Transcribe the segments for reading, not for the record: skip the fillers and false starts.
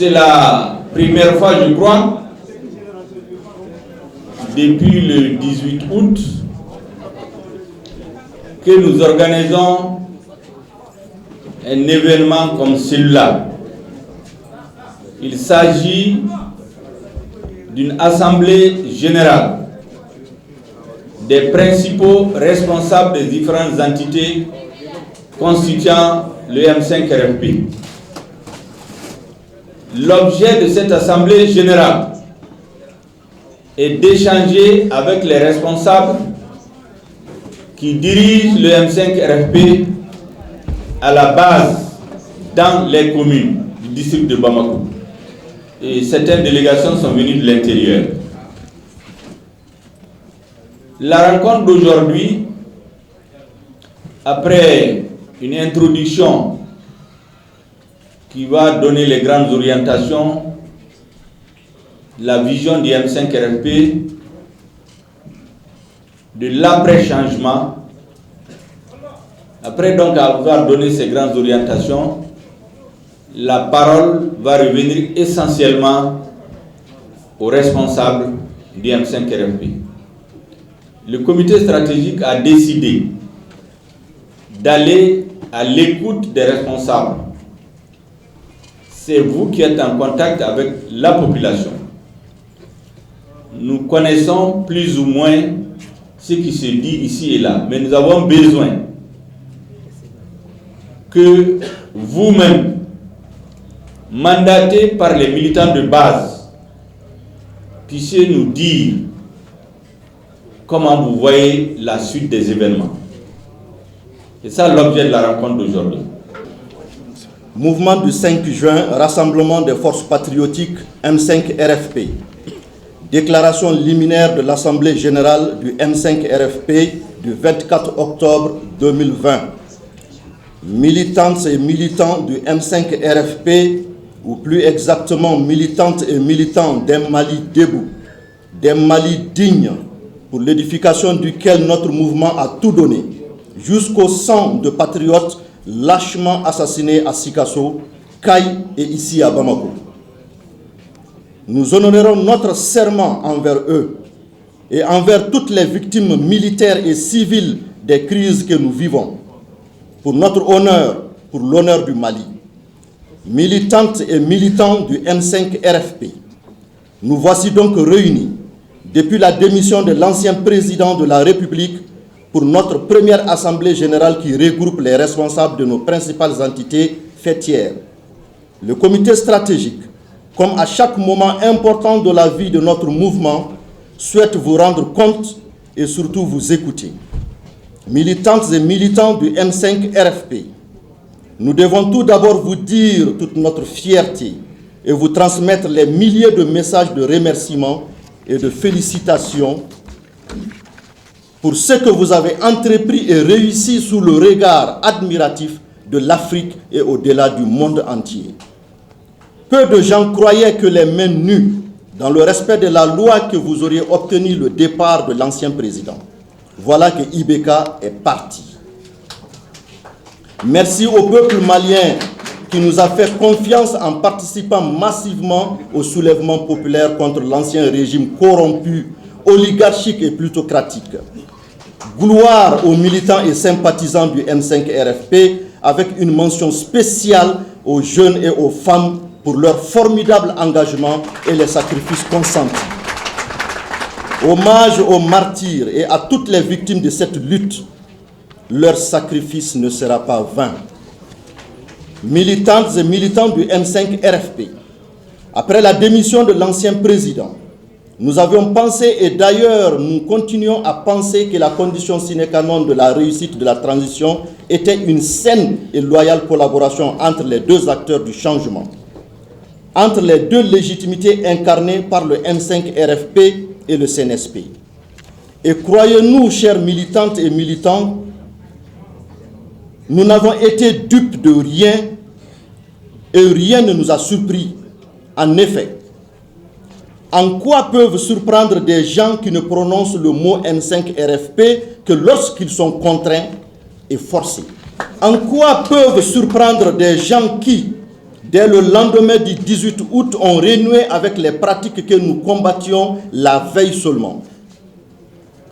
C'est la première fois, je crois, depuis le 18 août, que nous organisons un événement comme celui-là. Il s'agit d'une assemblée générale des principaux responsables des différentes entités constituant le M5-RFP. L'objet de cette assemblée générale est d'échanger avec les responsables qui dirigent le M5-RFP à la base dans les communes du district de Bamako. Et certaines délégations sont venues de l'intérieur. La rencontre d'aujourd'hui, après une introduction qui va donner les grandes orientations, la vision du M5-RFP, de l'après-changement. Après donc avoir donné ces grandes orientations, la parole va revenir essentiellement aux responsables du M5-RFP. Le comité stratégique a décidé d'aller à l'écoute des responsables. C'est vous qui êtes en contact avec la population. Nous connaissons plus ou moins ce qui se dit ici et là, mais nous avons besoin que vous-même, mandatés par les militants de base, puissiez nous dire comment vous voyez la suite des événements. C'est ça l'objet de la rencontre d'aujourd'hui. Mouvement du 5 juin, rassemblement des forces patriotiques M5-RFP. Déclaration liminaire de l'Assemblée générale du M5-RFP du 24 octobre 2020. Militantes et militants du M5-RFP, ou plus exactement militantes et militants d'un Mali debout, d'un Mali digne, pour l'édification duquel notre mouvement a tout donné, jusqu'au sang de patriotes lâchement assassinés à Sikasso, Kay et ici à Bamako. Nous honorerons notre serment envers eux et envers toutes les victimes militaires et civiles des crises que nous vivons, pour notre honneur, pour l'honneur du Mali. Militantes et militants du M5-RFP, nous voici donc réunis depuis la démission de l'ancien président de la République pour notre première assemblée générale qui regroupe les responsables de nos principales entités fêtières. Le comité stratégique, comme à chaque moment important de la vie de notre mouvement, souhaite vous rendre compte et surtout vous écouter. Militantes et militants du M5-RFP, nous devons tout d'abord vous dire toute notre fierté et vous transmettre les milliers de messages de remerciements et de félicitations pour ce que vous avez entrepris et réussi sous le regard admiratif de l'Afrique et au-delà du monde entier. Peu de gens croyaient que les mains nues, dans le respect de la loi, que vous auriez obtenu le départ de l'ancien président. Voilà que Ibeka est parti. Merci au peuple malien qui nous a fait confiance en participant massivement au soulèvement populaire contre l'ancien régime corrompu, oligarchique et plutocratique. Gloire aux militants et sympathisants du M5-RFP, avec une mention spéciale aux jeunes et aux femmes pour leur formidable engagement et les sacrifices consentis. Hommage aux martyrs et à toutes les victimes de cette lutte. Leur sacrifice ne sera pas vain. Militantes et militants du M5-RFP, après la démission de l'ancien président, nous avions pensé, et d'ailleurs nous continuons à penser, que la condition sine qua non de la réussite de la transition était une saine et loyale collaboration entre les deux acteurs du changement, entre les deux légitimités incarnées par le M5-RFP et le CNSP. Et croyez-nous, chers militantes et militants, nous n'avons été dupes de rien et rien ne nous a surpris. En effet, en quoi peuvent surprendre des gens qui ne prononcent le mot M5-RFP que lorsqu'ils sont contraints et forcés? En quoi peuvent surprendre des gens qui, dès le lendemain du 18 août, ont renoué avec les pratiques que nous combattions la veille seulement.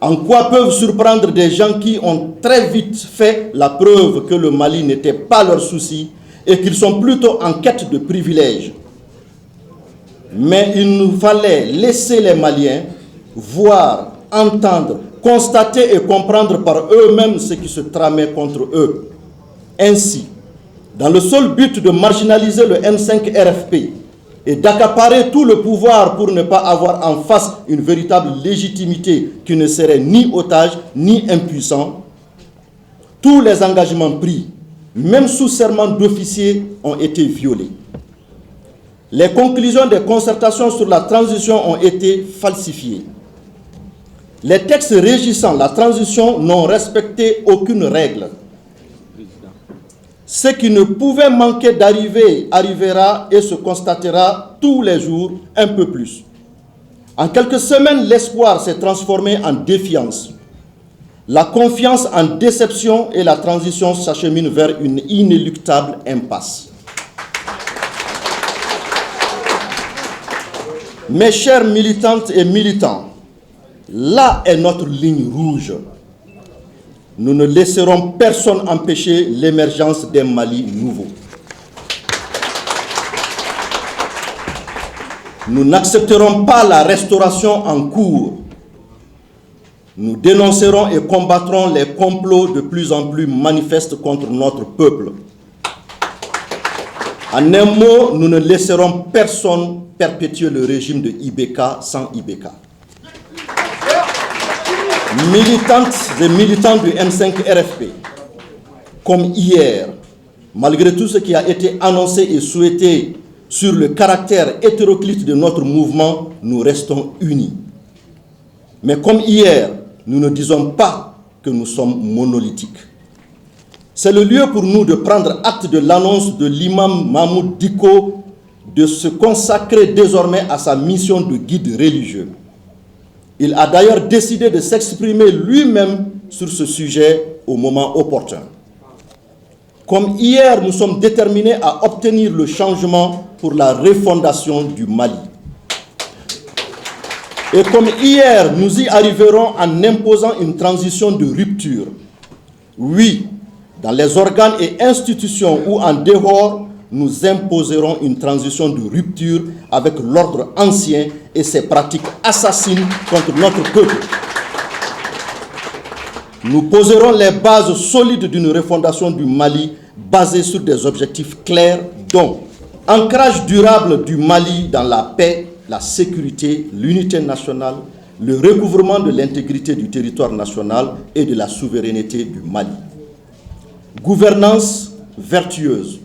En quoi peuvent surprendre des gens qui ont très vite fait la preuve que le Mali n'était pas leur souci et qu'ils sont plutôt en quête de privilèges. Mais il nous fallait laisser les Maliens voir, entendre, constater et comprendre par eux-mêmes ce qui se tramait contre eux. Ainsi, dans le seul but de marginaliser le M5 RFP et d'accaparer tout le pouvoir pour ne pas avoir en face une véritable légitimité qui ne serait ni otage ni impuissant, tous les engagements pris, même sous serment d'officier, ont été violés. Les conclusions des concertations sur la transition ont été falsifiées. Les textes régissant la transition n'ont respecté aucune règle. Ce qui ne pouvait manquer d'arriver arrivera et se constatera tous les jours un peu plus. En quelques semaines, l'espoir s'est transformé en défiance. La confiance en déception et la transition s'acheminent vers une inéluctable impasse. Mes chères militantes et militants, là est notre ligne rouge. Nous ne laisserons personne empêcher l'émergence d'un Mali nouveau. Nous n'accepterons pas la restauration en cours. Nous dénoncerons et combattrons les complots de plus en plus manifestes contre notre peuple. En un mot, nous ne laisserons personne perpétuer le régime de IBK sans IBK. Militantes et militants du M5 RFP, comme hier, malgré tout ce qui a été annoncé et souhaité sur le caractère hétéroclite de notre mouvement, nous restons unis. Mais comme hier, nous ne disons pas que nous sommes monolithiques. C'est le lieu pour nous de prendre acte de l'annonce de l'imam Mahmoud Dicko de se consacrer désormais à sa mission de guide religieux. Il a d'ailleurs décidé de s'exprimer lui-même sur ce sujet au moment opportun. Comme hier, nous sommes déterminés à obtenir le changement pour la refondation du Mali. Et comme hier, nous y arriverons en imposant une transition de rupture. Oui, dans les organes et institutions ou en dehors, nous imposerons une transition de rupture avec l'ordre ancien et ses pratiques assassines contre notre peuple. Nous poserons les bases solides d'une refondation du Mali basée sur des objectifs clairs dont ancrage durable du Mali dans la paix, la sécurité, l'unité nationale, le recouvrement de l'intégrité du territoire national et de la souveraineté du Mali. Gouvernance vertueuse,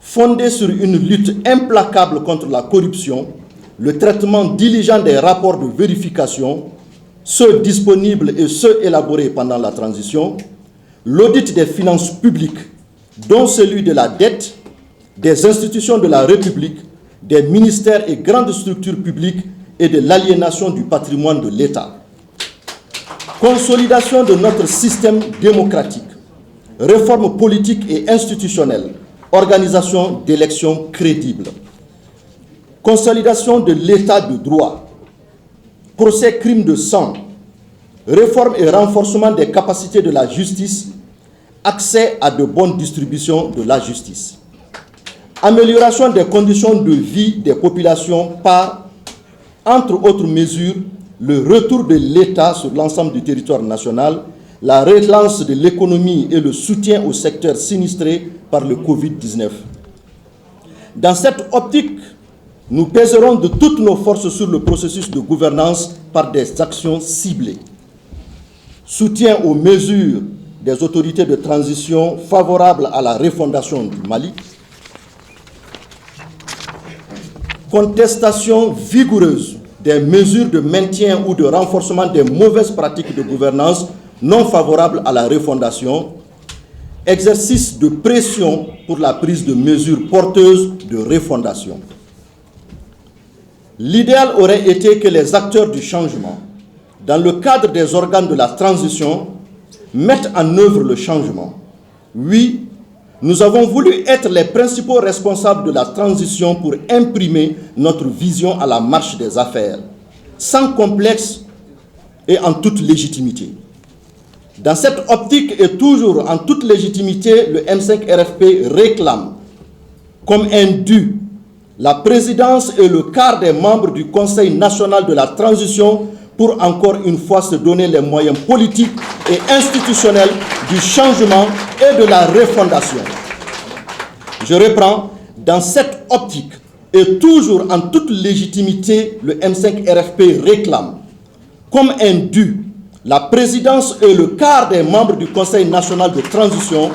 fondée sur une lutte implacable contre la corruption, le traitement diligent des rapports de vérification, ceux disponibles et ceux élaborés pendant la transition, l'audit des finances publiques, dont celui de la dette, des institutions de la République, des ministères et grandes structures publiques et de l'aliénation du patrimoine de l'État. Consolidation de notre système démocratique, réforme politique et institutionnelle, organisation d'élections crédibles, consolidation de l'état de droit, procès crimes de sang, réforme et renforcement des capacités de la justice, accès à de bonnes distributions de la justice, amélioration des conditions de vie des populations par, entre autres mesures, le retour de l'État sur l'ensemble du territoire national, la relance de l'économie et le soutien au secteur sinistré par le Covid-19. Dans cette optique, nous pèserons de toutes nos forces sur le processus de gouvernance par des actions ciblées. Soutien aux mesures des autorités de transition favorables à la refondation du Mali. Contestation vigoureuse des mesures de maintien ou de renforcement des mauvaises pratiques de gouvernance non favorables à la refondation, exercice de pression pour la prise de mesures porteuses de refondation. L'idéal aurait été que les acteurs du changement, dans le cadre des organes de la transition, mettent en œuvre le changement. Oui, nous avons voulu être les principaux responsables de la transition pour imprimer notre vision à la marche des affaires, sans complexe et en toute légitimité. Dans cette optique et toujours en toute légitimité, le M5 RFP réclame comme un dû la présidence et le quart des membres du Conseil national de la transition pour encore une fois se donner les moyens politiques et institutionnels du changement et de la refondation. Je reprends, dans cette optique et toujours en toute légitimité, le M5 RFP réclame comme un dû la présidence et le quart des membres du Conseil national de transition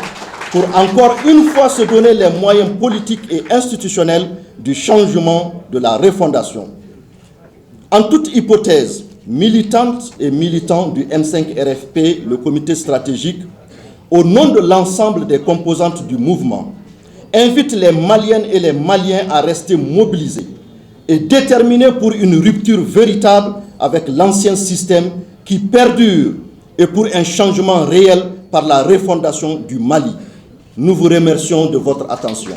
pour encore une fois se donner les moyens politiques et institutionnels du changement de la refondation. En toute hypothèse, militantes et militants du M5 RFP, le comité stratégique, au nom de l'ensemble des composantes du mouvement, invite les Maliennes et les Maliens à rester mobilisés et déterminés pour une rupture véritable avec l'ancien système qui perdure et pour un changement réel par la refondation du Mali. Nous vous remercions de votre attention.